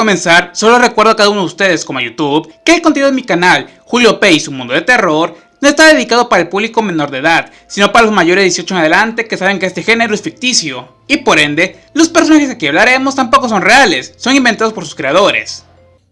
comenzar, solo recuerdo a cada uno de ustedes, como a YouTube, que el contenido de mi canal, Julio P y su mundo de terror, no está dedicado para el público menor de edad, sino para los mayores de 18 en adelante que saben que este género es ficticio. Y por ende, los personajes de que hablaremos tampoco son reales, son inventados por sus creadores.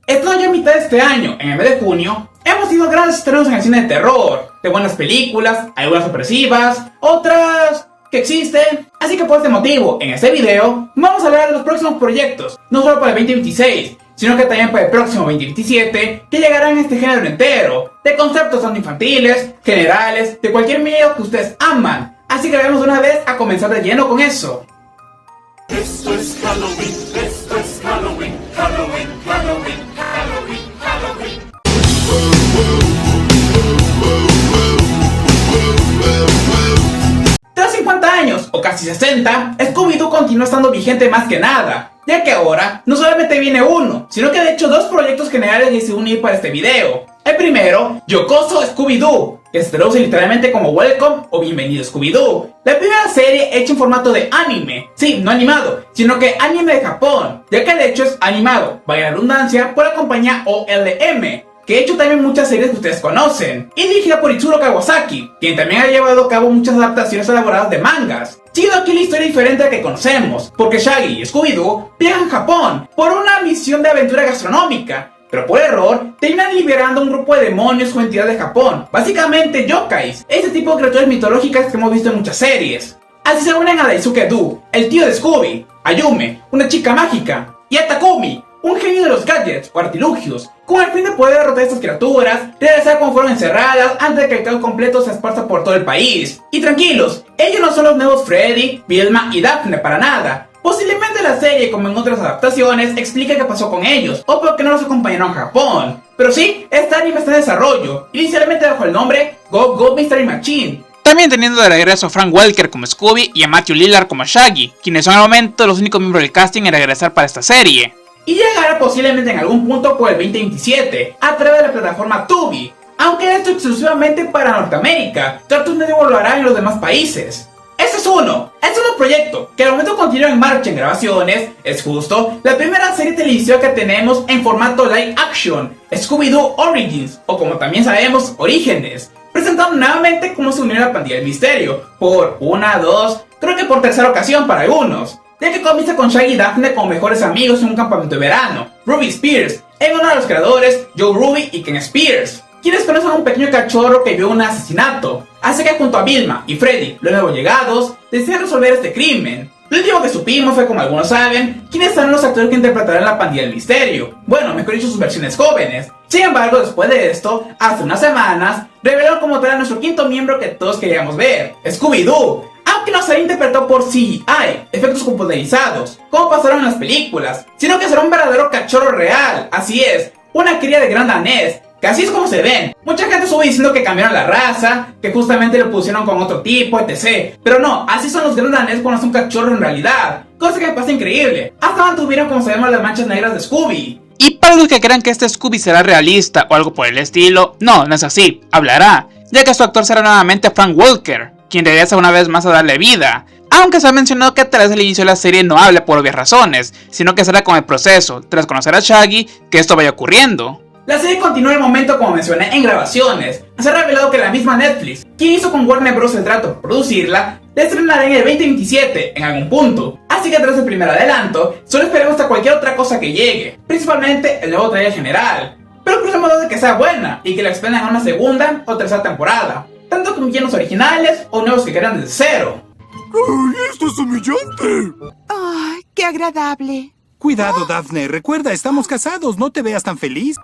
Estando ya a mitad de este año, en el mes de junio, hemos tenido grandes estrenos en el cine de terror, de buenas películas, algunas opresivas, otras que existen. Así que por este motivo, en este video, vamos a hablar de los próximos proyectos, no solo para el 2026, sino que también para el próximo 2027, que llegarán en este género entero, de conceptos tanto infantiles, generales, de cualquier miedo que ustedes aman. Así que vamos una vez a comenzar de lleno con eso. Esto es Halloween, esto es Halloween, Halloween, Halloween, Halloween, Halloween. Tras 50 años, o casi 60, Scooby-Doo continúa estando vigente más que nada, ya que ahora no solamente viene uno, sino que de hecho dos proyectos generales decidí unir para este video. El primero, Yokoso Scooby-Doo, que se traduce literalmente como Welcome o Bienvenido Scooby-Doo. La primera serie hecha en formato de anime, sí, no animado, sino que anime de Japón, ya que de hecho es animado, vaya la redundancia, por la compañía OLM, que ha hecho también muchas series que ustedes conocen, y dirigida por Itsuro Kawasaki, quien también ha llevado a cabo muchas adaptaciones elaboradas de mangas. Siendo aquí la historia diferente a la que conocemos, porque Shaggy y Scooby-Doo viajan a Japón por una misión de aventura gastronómica, pero por error terminan liberando a un grupo de demonios o entidades de Japón, básicamente yokais, este tipo de criaturas mitológicas que hemos visto en muchas series. Así se unen a Daisuke-Doo, el tío de Scooby, a Yume, una chica mágica, y a Takumi, un genio de los gadgets o artilugios, con el fin de poder derrotar a estas criaturas, regresar como fueron encerradas antes de que el caos completo se esparza por todo el país. Y tranquilos, ellos no son los nuevos Freddy, Vilma y Daphne para nada. Posiblemente la serie, como en otras adaptaciones, explica qué pasó con ellos, o por qué no los acompañaron a Japón. Pero sí, este anime está en desarrollo, inicialmente bajo el nombre Go Go Mystery Machine. También teniendo de regreso a Frank Welker como Scooby y a Matthew Lillard como Shaggy, quienes son al momento los únicos miembros del casting en regresar para esta serie. Y llegará posiblemente en algún punto por el 2027, a través de la plataforma Tubi, aunque esto exclusivamente para Norteamérica. Cartoon Network lo hará en los demás países. Este es uno proyecto que al momento continúa en marcha en grabaciones. Es justo la primera serie televisiva que tenemos en formato live action, Scooby-Doo Origins, o como también sabemos, Orígenes, presentando nuevamente cómo se unió a la pandilla del misterio, por una, dos, creo que por tercera ocasión para algunos, ya que comienza con Shaggy y Daphne como mejores amigos en un campamento de verano. Ruby Spears, en honor a los creadores Joe Ruby y Ken Spears, quienes conocen a un pequeño cachorro que vio un asesinato. Así que junto a Vilma y Freddy, los nuevos llegados, desean resolver este crimen. Lo último que supimos fue, como algunos saben, quiénes serán los actores que interpretarán la pandilla del misterio. Bueno, mejor dicho, sus versiones jóvenes. Sin embargo, después de esto, hace unas semanas, revelaron como tal a nuestro quinto miembro que todos queríamos ver, Scooby-Doo. Aunque no será interpretado por CGI, efectos computarizados, como pasaron en las películas, sino que será un verdadero cachorro real. Así es, una cría de gran danés, que así es como se ven. Mucha gente estuvo diciendo que cambiaron la raza, que justamente lo pusieron con otro tipo, etc. Pero no, así son los gran danés cuando son cachorros en realidad, cosa que me pasa increíble. Hasta mantuvieron, como sabemos, las manchas negras de Scooby. Y para los que crean que este Scooby será realista o algo por el estilo, no es así, hablará, ya que su actor será nuevamente Frank Welker, quien regresa una vez más a darle vida. Aunque se ha mencionado que tras el inicio de la serie no hable por obvias razones, sino que será con el proceso, tras conocer a Shaggy, que esto vaya ocurriendo. La serie continúa el momento, como mencioné, en grabaciones. Se ha revelado que la misma Netflix, quien hizo con Warner Bros. El trato por producirla, la estrenará en el 2027, en algún punto. Así que tras el primer adelanto, solo esperemos hasta cualquier otra cosa que llegue, principalmente el nuevo trailer general. Pero crucemos de que sea buena, y que la expandan a una segunda o tercera temporada, tanto con villanos originales o nuevos que crean desde cero. ¡Ay, esto es humillante! ¡Ay, qué agradable! Cuidado, Daphne, recuerda, estamos casados, no te veas tan feliz.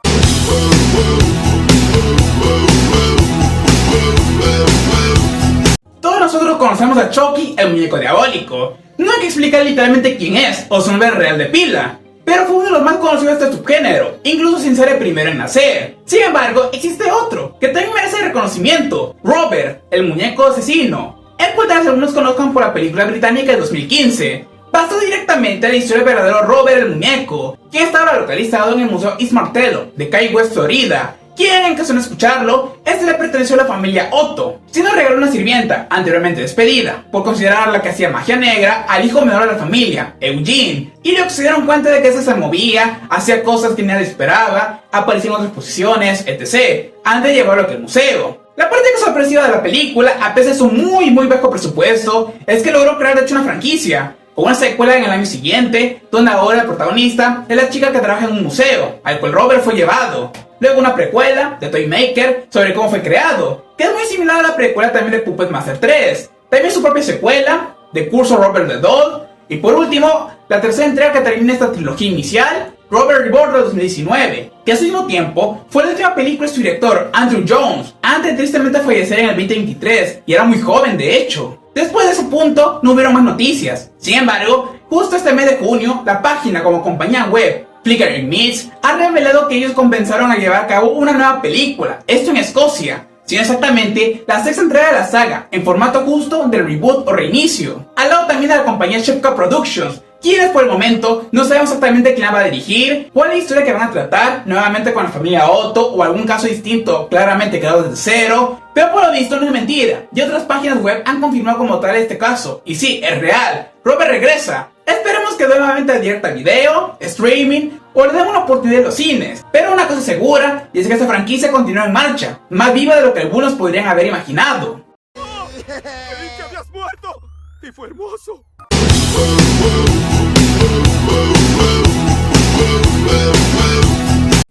Todos nosotros conocemos a Chucky, el muñeco diabólico. No hay que explicar literalmente quién es o su nombre real de pila, pero fue uno de los más conocidos de este subgénero, incluso sin ser el primero en nacer. Sin embargo, existe otro, que también merece reconocimiento: Robert, el muñeco asesino. El cual tal vez algunos conozcan por la película británica de 2015. Basó directamente en la historia del verdadero Robert el muñeco, quien estaba localizado en el Museo East Martello de Key West, Florida, quien, en caso de no escucharlo, este le perteneció a la familia Otto, siendo regaló una sirvienta, anteriormente despedida, por considerarla que hacía magia negra al hijo menor de la familia, Eugene, y luego se dieron cuenta de que ese se movía, hacía cosas que nadie esperaba, aparecía en otras posiciones, etc., antes de llevarlo a aquel museo. La parte que sorpresiva de la película, a pesar de su muy bajo presupuesto, es que logró crear de hecho una franquicia, con una secuela en el año siguiente, donde ahora el protagonista es la chica que trabaja en un museo, al cual Robert fue llevado. Luego una precuela, de Toy Maker, sobre cómo fue creado, que es muy similar a la precuela también de Puppet Master 3. También su propia secuela, The Curse of Robert the Doll. Y por último, la tercera entrega que termina esta trilogía inicial, Robert Reborn de 2019, que al mismo tiempo fue la última película de su director, Andrew Jones, antes de tristemente fallecer en el 2023, y era muy joven de hecho. Después de ese punto, no hubieron más noticias. Sin embargo, justo este mes de junio, la página como compañía web Flickering Meats ha revelado que ellos comenzaron a llevar a cabo una nueva película, esto en Escocia, siendo exactamente la sexta entrega de la saga, en formato justo de reboot o reinicio. Al lado también de la compañía Shepka Productions, quienes por el momento no sabemos exactamente quién la va a dirigir, cuál es la historia que van a tratar, nuevamente con la familia Otto o algún caso distinto claramente creado desde cero, pero por lo visto no es mentira, y otras páginas web han confirmado como tal este caso, y sí, es real, Robert regresa. Esperemos que nuevamente advierta video, streaming o le den una oportunidad en los cines, pero una cosa segura y es que esta franquicia continúa en marcha, más viva de lo que algunos podrían haber imaginado. ¡Creí que habías muerto! ¡Y fue hermoso!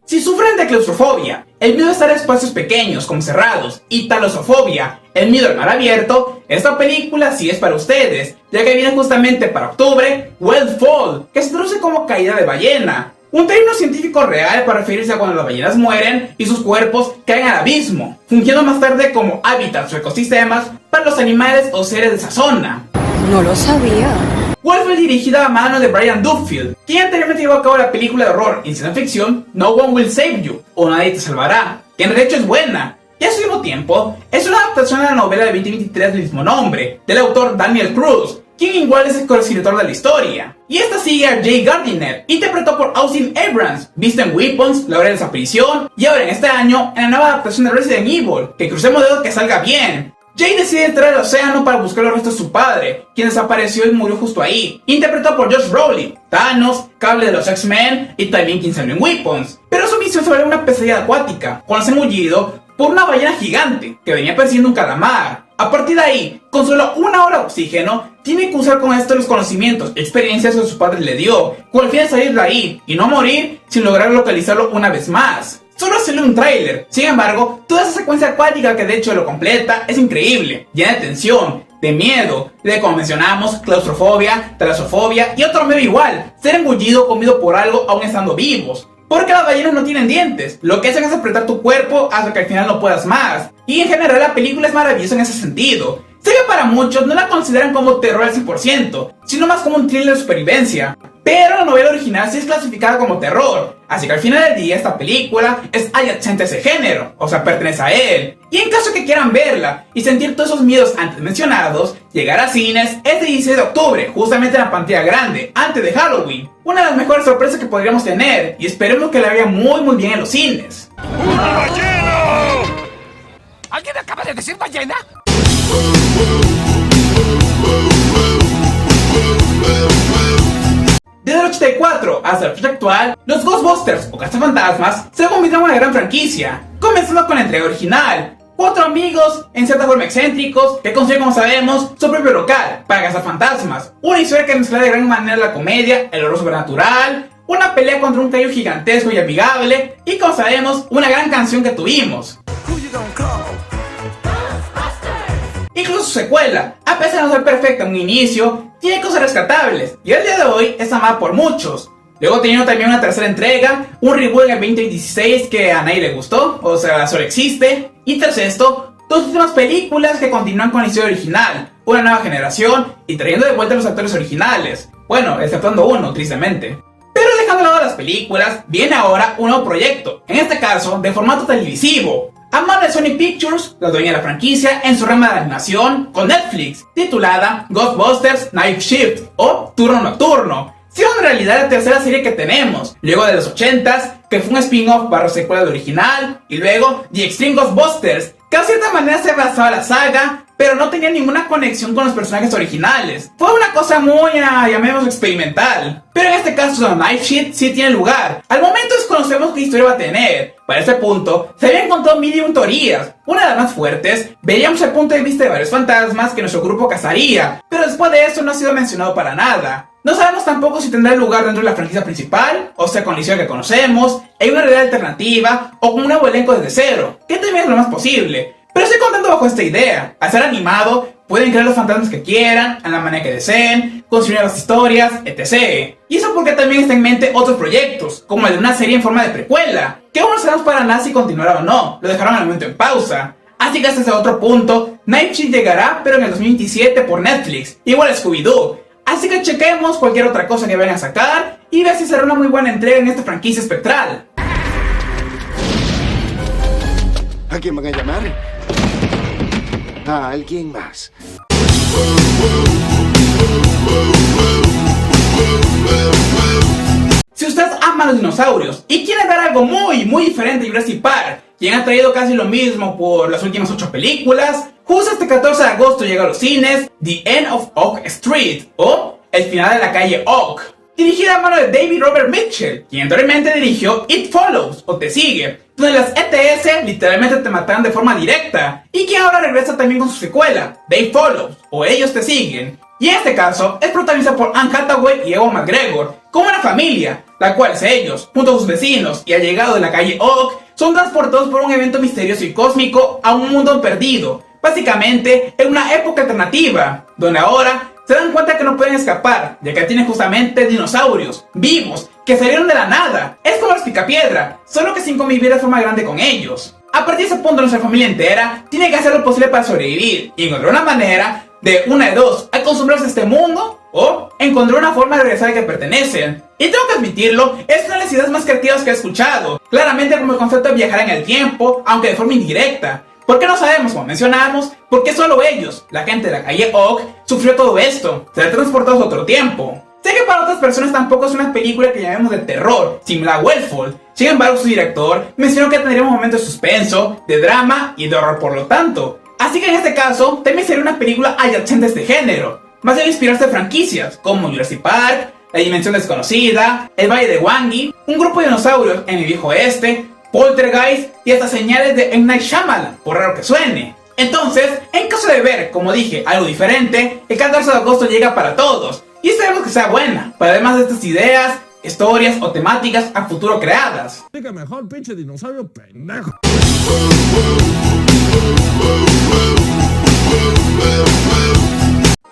Si sufren de claustrofobia, el miedo a estar en espacios pequeños como cerrados, y talosofobia, el miedo al mar abierto, esta película sí es para ustedes, ya que viene justamente para octubre, Whale Fall, que se traduce como caída de ballena, un término científico real para referirse a cuando las ballenas mueren y sus cuerpos caen al abismo, fungiendo más tarde como hábitats o ecosistemas para los animales o seres de esa zona. No lo sabía. Whale fue dirigida a mano de Brian Duffield, quien anteriormente llevó a cabo la película de horror y ciencia ficción No One Will Save You, o Nadie Te Salvará, que de hecho es buena, y al mismo tiempo es una adaptación de la novela de 2023 del mismo nombre, del autor Daniel Cruz, quien igual es el co-escritor de la historia. Y esta sigue a Jay Gardiner, interpretado por Austin Abrams, visto en Weapons, La Hora de Desaparición, y ahora en este año en la nueva adaptación de Resident Evil, que crucemos dedos que salga bien. Jay decide entrar al océano para buscar los restos de su padre, quien desapareció y murió justo ahí, interpretado por Josh Brolin, Thanos, Cable de los X-Men y también quien salió en Weapons. Pero su misión se vuelve una pesadilla acuática, cuando es engullido por una ballena gigante que venía persiguiendo un calamar. A partir de ahí, con solo una hora de oxígeno, tiene que usar con esto los conocimientos y experiencias que su padre le dio, con el fin de salir de ahí y no morir sin lograr localizarlo una vez más. Solo hacerle un tráiler. Sin embargo, toda esa secuencia acuática que de hecho lo completa es increíble, llena de tensión, de miedo, de como mencionamos, claustrofobia, talasofobia y otro miedo igual, ser engullido o comido por algo aún estando vivos. Porque las ballenas no tienen dientes, lo que hacen es apretar tu cuerpo hasta que al final no puedas más. Y en general la película es maravillosa en ese sentido. Sé que para muchos no la consideran como terror al 100%, sino más como un thriller de supervivencia. Pero la novela original sí es clasificada como terror, así que al final del día esta película es adyacente a ese género, o sea, pertenece a él. Y en caso que quieran verla y sentir todos esos miedos antes mencionados, llegar a cines este 16 de octubre, justamente en la pantalla grande, antes de Halloween. Una de las mejores sorpresas que podríamos tener, y esperemos que la vean muy bien en los cines. ¡Una ballena! ¿Alguien acaba de decir ballena? Desde el 84 hasta la fecha actual, los Ghostbusters o Cazafantasmas se convirtieron en una gran franquicia, comenzando con la entrega original. 4 amigos, en cierta forma excéntricos, que consiguen, como sabemos, su propio local para cazar fantasmas. Una historia que mezcla de gran manera la comedia, el horror sobrenatural, una pelea contra un caballo gigantesco y amigable, y como sabemos, una gran canción que tuvimos. Incluso su secuela, a pesar de no ser perfecta en un inicio, tiene cosas rescatables, y al día de hoy es amada por muchos. Luego teniendo también una tercera entrega, un reboot en el 2016 que a nadie le gustó, o sea, solo existe. Y tras esto, 2 últimas películas que continúan con la historia original, una nueva generación y trayendo de vuelta a los actores originales. Bueno, exceptuando uno, tristemente. Pero dejando de lado las películas, viene ahora un nuevo proyecto, en este caso de formato televisivo. A mano de Sony Pictures, la dueña de la franquicia, en su rama de animación con Netflix, titulada Ghostbusters Night Shift o Turno Nocturno, siendo en realidad la tercera serie que tenemos, luego de los 80s, que fue un spin-off barra secuela del original, y luego The Extreme Ghostbusters, que de cierta manera se basaba en la saga, pero no tenía ninguna conexión con los personajes originales. Fue una cosa muy, llamémoslo, experimental. Pero en este caso, Night Shift sí tiene lugar. Al momento desconocemos qué historia va a tener. Para este punto, se habían encontrado mil y un teorías. Una de las más fuertes, veríamos el punto de vista de varios fantasmas que nuestro grupo cazaría, pero después de eso no ha sido mencionado para nada. No sabemos tampoco si tendrá lugar dentro de la franquicia principal, o sea con la historia que conocemos, en una realidad alternativa, o con un nuevo elenco desde cero, que también es lo más posible. Pero estoy contando bajo esta idea. Al ser animado, pueden crear los fantasmas que quieran, a la manera que deseen, construir las historias, etc. Y eso porque también está en mente otros proyectos, como el de una serie en forma de precuela, que aún no sabemos para nada si continuará o no, lo dejaron al momento en pausa. Así que hasta ese otro punto, Night Shift llegará, pero en el 2027 por Netflix, igual a Scooby-Doo. Así que chequemos cualquier otra cosa que vayan a sacar y ver si será una muy buena entrega en esta franquicia espectral. ¿A quién van a llamar? A alguien más. Si usted ama los dinosaurios y quiere ver algo muy diferente a Jurassic Park, quien ha traído casi lo mismo por las últimas 8 películas, justo este 14 de agosto llega a los cines The End of Oak Street, o El final de la calle Oak, dirigida a mano de David Robert Mitchell, quien anteriormente dirigió It Follows, o Te Sigue, donde las ETS literalmente te matan de forma directa, y quien ahora regresa también con su secuela, They Follows, o Ellos Te Siguen, y en este caso es protagonizada por Anne Hathaway y Ewan McGregor, como una familia, la cual ellos, junto a sus vecinos y allegados de la calle Oak, son transportados por un evento misterioso y cósmico a un mundo perdido, básicamente en una época alternativa, donde ahora se dan cuenta que no pueden escapar, ya que tienen justamente dinosaurios vivos que salieron de la nada. Es como los Picapiedra, solo que sin convivir de forma grande con ellos. A partir de ese punto, nuestra familia entera tiene que hacer lo posible para sobrevivir y encontrar una manera de una de dos: acostumbrarse a este mundo o encontrar una forma de regresar al que pertenecen. Y tengo que admitirlo, es una de las ideas más creativas que he escuchado, claramente como el concepto de viajar en el tiempo, aunque de forma indirecta. Porque no sabemos, como mencionamos, por qué solo ellos, la gente de la calle Oak, sufrió todo esto, ser transportados a otro tiempo. Sé que para otras personas tampoco es una película que llamemos de terror, similar a Wellfall. Sin embargo, su director mencionó que tendría un momento de suspenso, de drama y de horror por lo tanto. Así que en este caso, también sería una película adyacente a este género, más de inspirarse en franquicias como Jurassic Park, La Dimensión Desconocida, El Valle de Wangi, Un grupo de dinosaurios en el viejo oeste, Poltergeist y hasta señales de M. Night Shyamalan, por raro que suene. Entonces, en caso de ver, como dije, algo diferente, el 14 de agosto llega para todos, y esperemos que sea buena, para además de estas ideas, historias o temáticas a futuro creadas. Mejor pinche dinosaurio pendejo.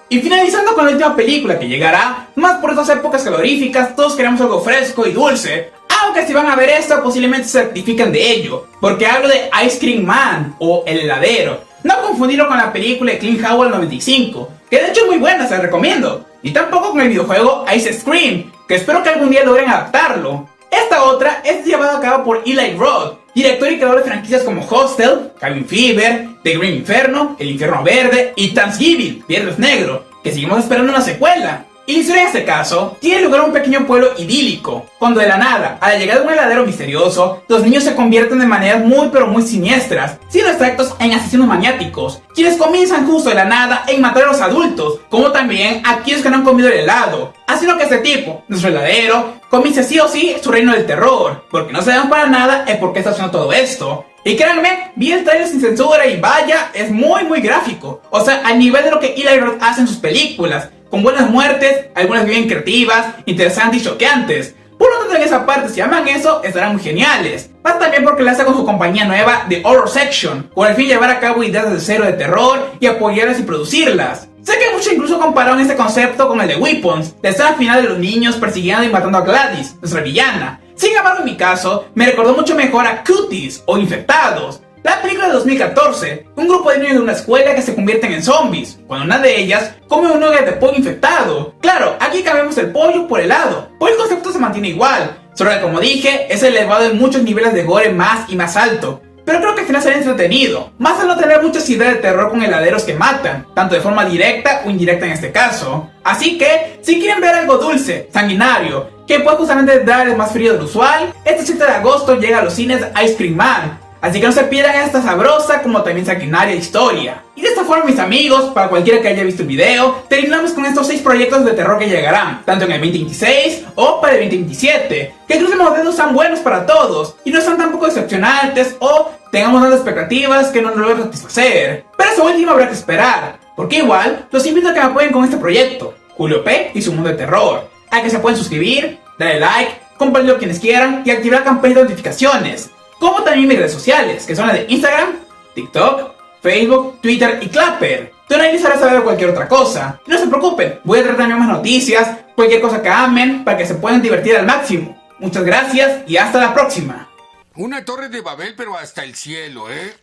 Y finalizando con la última película que llegará, más por estas épocas caloríficas, todos queremos algo fresco y dulce. Aunque si van a ver esto, posiblemente se certifican de ello, porque hablo de Ice Cream Man, o El Heladero. No confundirlo con la película de Clint Howard 95, que de hecho es muy buena, se la recomiendo. Y tampoco con el videojuego Ice Scream, que espero que algún día logren adaptarlo. Esta otra es llevada a cabo por Eli Roth, director y creador de franquicias como Hostel, Cabin Fever, The Green Inferno, El Infierno Verde y Thanksgiving, Viernes Negro, que seguimos esperando una secuela. Y la historia en este caso tiene lugar en un pequeño pueblo idílico, cuando de la nada, a la llegada de un heladero misterioso, los niños se convierten de maneras muy siniestras, siendo extractos en asesinos maniáticos, quienes comienzan justo de la nada en matar a los adultos, como también a aquellos que no han comido el helado, haciendo que este tipo, nuestro heladero, comience sí o sí su reino del terror, porque no sabemos para nada el por qué está haciendo todo esto. Y créanme, vi el trailer sin censura y vaya, es muy gráfico, o sea, al nivel de lo que Eli Roth hace en sus películas, con buenas muertes, algunas bien creativas, interesantes y choqueantes. Por lo tanto, en esa parte, si aman eso, estarán muy geniales. Más también porque la hace con su compañía nueva, The Horror Section, con el fin de llevar a cabo ideas de cero de terror y apoyarlas y producirlas. Sé que muchos incluso compararon este concepto con el de Weapons, la escena final de los niños persiguiendo y matando a Gladys, nuestra villana. Sin embargo, en mi caso, me recordó mucho mejor a Cuties o Infectados, la película de 2014, un grupo de niños de una escuela que se convierten en zombies, cuando una de ellas come un nugget de pollo infectado. Claro, aquí cambiamos el pollo por helado, pero el concepto se mantiene igual, solo que como dije, es elevado en muchos niveles de gore más y más alto. pero creo que al final será entretenido, más al no tener muchas ideas de terror con heladeros que matan, tanto de forma directa o indirecta en este caso. Así que, si quieren ver algo dulce, sanguinario, que puede justamente dar más frío del usual, este 7 de agosto llega a los cines Ice Cream Man. Así que no se pierdan esta sabrosa como también sanguinaria historia. Y de esta forma, mis amigos, para cualquiera que haya visto el video, terminamos con estos 6 proyectos de terror que llegarán, tanto en el 2026 o para el 2027, que creo que los modelos son buenos para todos, y no son tampoco decepcionantes o tengamos unas expectativas que no nos logran satisfacer. Pero eso último habrá que esperar, porque igual, los invito a que me apoyen con este proyecto, Julio P y su mundo de terror. A que se pueden suscribir, darle like, compartirlo quienes quieran y activar la campana de notificaciones. Como también mis redes sociales, que son las de Instagram, TikTok, Facebook, Twitter y Clapper, donde ahí les hará saber cualquier otra cosa. Y no se preocupen, voy a traer también más noticias, cualquier cosa que amen, para que se puedan divertir al máximo. Muchas gracias y hasta la próxima. Una torre de Babel, pero hasta el cielo, ¿eh?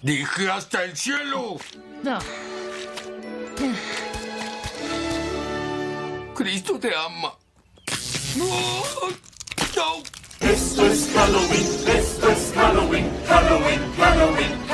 Dije hasta el cielo. No. Cristo te ama. No. No. Esto es Halloween, Halloween, Halloween.